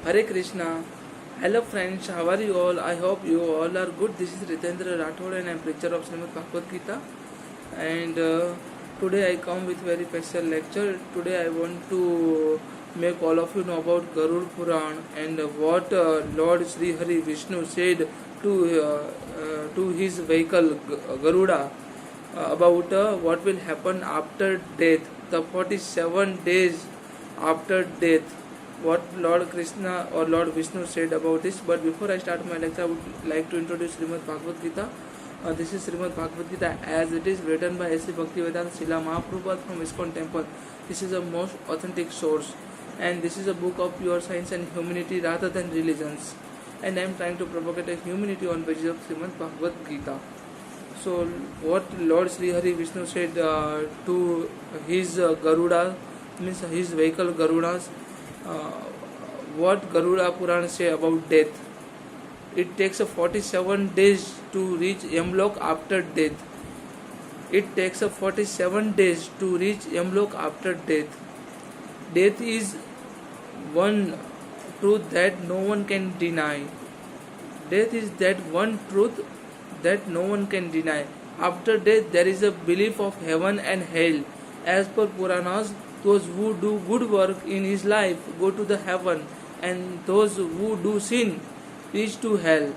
Hare Krishna. Hello friends, how are you all? I hope you all are good. This is Ritendra Rathod and I am preacher of Srimad Bhagavad Gita. And today I come with very special lecture. Today I want to make all of you know about Garuda Puran and what Lord Sri Hari Vishnu said to his vehicle Garuda about what will happen after death, the 47 days after death, what Lord Krishna or Lord Vishnu said about this. But before I start my lecture, I would like to introduce Srimad Bhagavad Gita. This is Srimad Bhagavad Gita as it is written by A.C. Bhaktivedanta Srila Mahaprabhupada from ISKCON temple. This is a most authentic source and this is a book of pure science and humanity rather than religions. And I am trying to propagate a humanity on basis of Srimad Bhagavad Gita. So what Lord Sri Hari Vishnu said to his Garuda, means his vehicle Garudas, what Garuda Puran say about death. It takes 47 days to reach Yamlok after death. It takes 47 days to reach Yamlok after death. Death is one truth that no one can deny. Death is that one truth that no one can deny. After death there is a belief of heaven and hell. As per Puranas, those who do good work in his life go to the heaven and those who do sin reach to hell.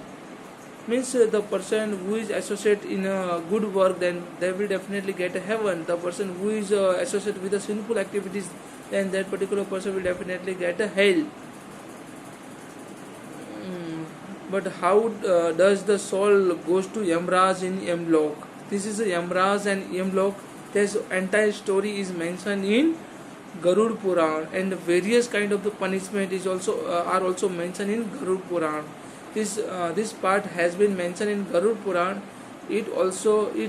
Means the person who is associated in a good work, then they will definitely get a heaven. The person who is associated with the sinful activities, then that particular person will definitely get a hell. But how does the soul goes to Yamraj in Yamlok? This is Yamraj and Yamlok. This entire story is mentioned in Garuda Puran, and various kind of the punishment is also are also mentioned in Garuda Puran. This part has been mentioned in Garuda Puran. It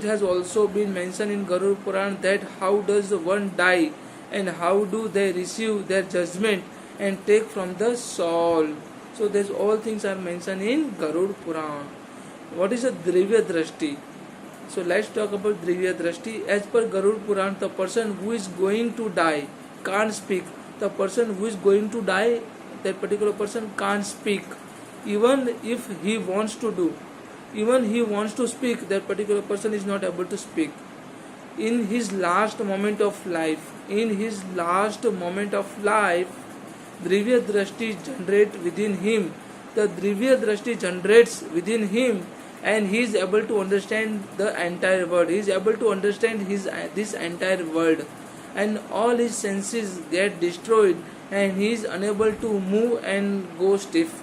has also been mentioned in Garuda Puran that how does one die and how do they receive their judgment and take from the soul. So these all things are mentioned in Garuda Puran. What is a Drivya Drashti? So let's talk about Drivya Drashti. As per Garuda Puran, the person who is going to die can't speak. The person who is going to die, that particular person can't speak. Even if he wants to do, even he wants to speak, that particular person is not able to speak. In his last moment of life, Drivya Drashti generates within him. The Drivya Drashti generates within him and he is able to understand the entire world. He is able to understand this entire world. And all his senses get destroyed and he is unable to move and go stiff.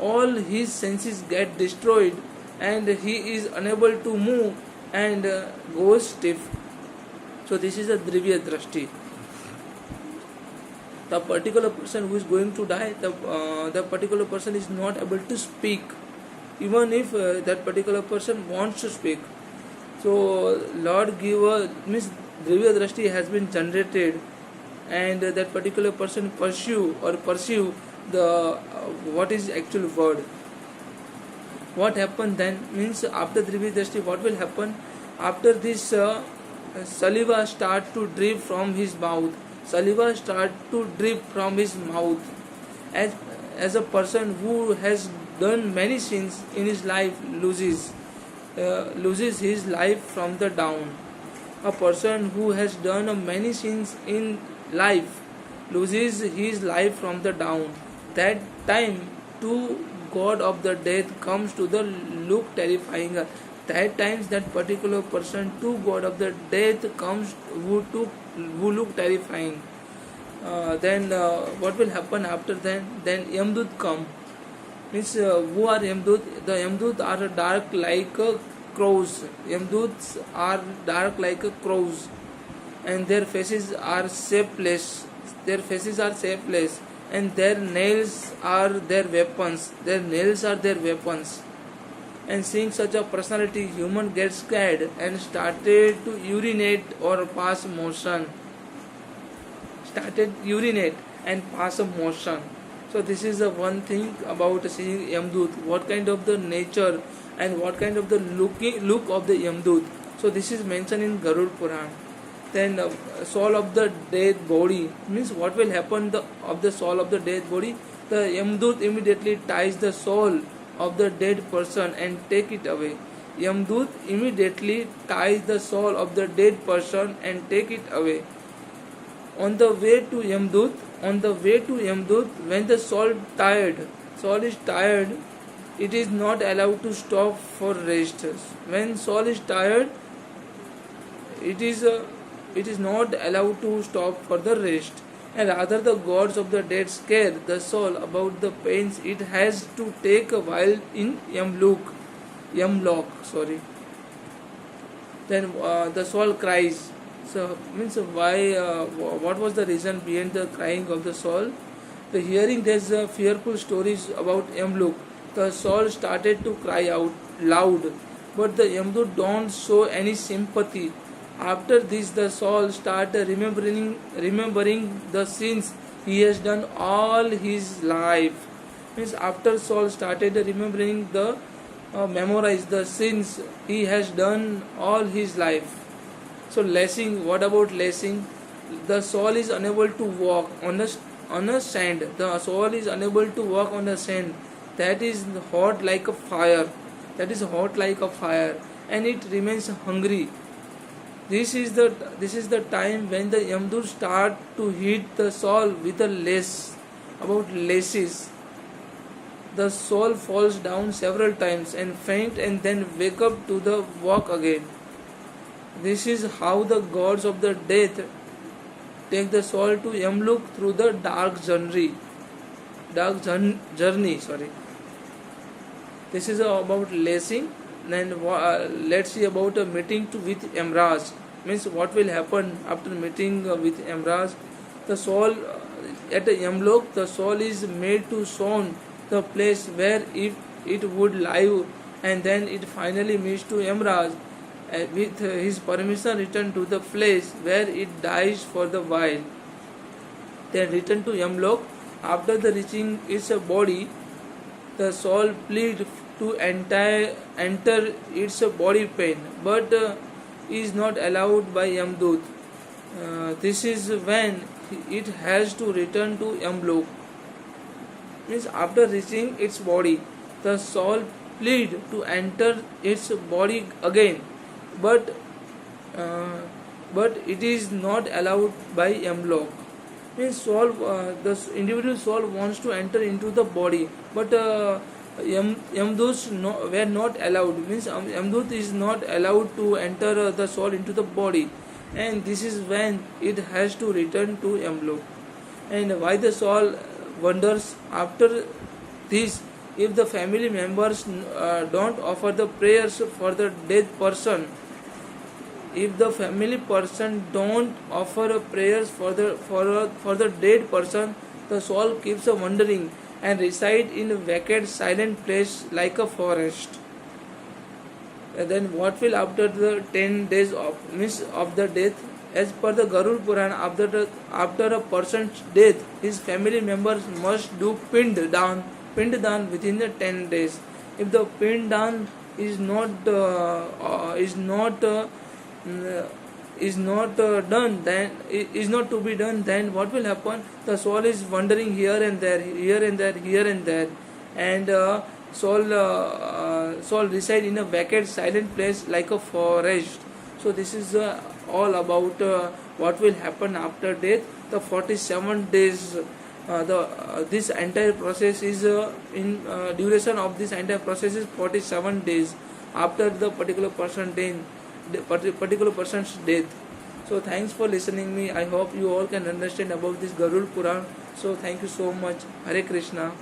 All his senses get destroyed and he is unable to move and go stiff. So this is a Drivya Drashti. The particular person who is going to die, the particular person is not able to speak, even if that particular person wants to speak. So Lord means Drivya Drashti has been generated, and that particular person pursue the what is actual word. What happened then means after Drivya Drashti, what will happen after this? Saliva start to drip from his mouth. Saliva start to drip from his mouth. As a person who has done many sins in his life loses his life from the down. A person who has done many sins in life loses his life from the down. That time to God of the death comes to the look terrifying. That times that particular person to God of the death comes who look terrifying. Then what will happen after then? Then Yamdut come. Means who are Yamdut? The Yamdut are dark like crows. Yamduts are dark like crows, and their faces are shapeless. And their nails are their weapons. And seeing such a personality, human gets scared and started to urinate or pass motion. So this is the one thing about seeing Yamdut. What kind of the nature and what kind of the look of the Yamdut. So this is mentioned in Garuda Puran. then soul of the dead body, means what will happen of the soul of the dead body? The Yamdut immediately ties the soul of the dead person and take it away. Yamdut immediately ties the soul of the dead person and take it away. On the way to Yamdut, when the soul is tired, it is not allowed to stop for rest. When soul is tired, it is not allowed to stop for the rest, and rather the gods of the dead scare the soul about the pains it has to take while in Yamlok. Then the soul cries. So means why? What was the reason behind the crying of the soul? The hearing these fearful stories about Yamlok, the soul started to cry out loud, but the Yamdut don't show any sympathy. After this, the soul started remembering the sins he has done all his life. Means after soul started remembering memorize the sins he has done all his life. So lashing, what about lashing? The soul is unable to walk on a sand. The soul is unable to walk on the sand. That is hot like a fire. And it remains hungry. This is the time when the Yamdut start to hit the soul with a lace. About laces, the soul falls down several times and faint and then wake up to the walk again. This is how the gods of the death take the soul to Yamlok through the dark journey. This is about lacing. Then let's see about a meeting with Yamraj. Means what will happen after meeting with Yamraj? The soul at Yamlok, the soul is made to shown the place where it would live, and then it finally meets to Yamraj. With his permission, return to the place where it dies for the while. Then return to Yamlok. After the reaching its body, the soul pleads to enter its body pain, but is not allowed by Yamdut. This is when it has to return to Yamlok. Means after reaching its body, the soul pleads to enter its body again, but it is not allowed by Yamlok. Means the individual soul wants to enter into the body, but Yamduts were not allowed. Means Yamdut is not allowed to enter the soul into the body, and this is when it has to return to Yamlok. And why the soul wonders after this? If the family members don't offer the prayers for the dead person, if the family person don't offer prayers for the dead person, the soul keeps wandering and reside in a vacant silent place like a forest. And then what will after the 10 days of the death? As per the Garuda Puran, after a person's death, his family members must do Pindadan within the 10 days. If the Pindadan is not done, then is not to be done, then what will happen? The soul is wandering here and there, and soul reside in a vacant silent place like a forest. So this is all about what will happen after death. The 47 days, this entire process is in duration of this entire process is 47 days after the particular person's death. So thanks for listening me. I hope you all can understand about this Garuda Puran. So thank you so much. Hare Krishna.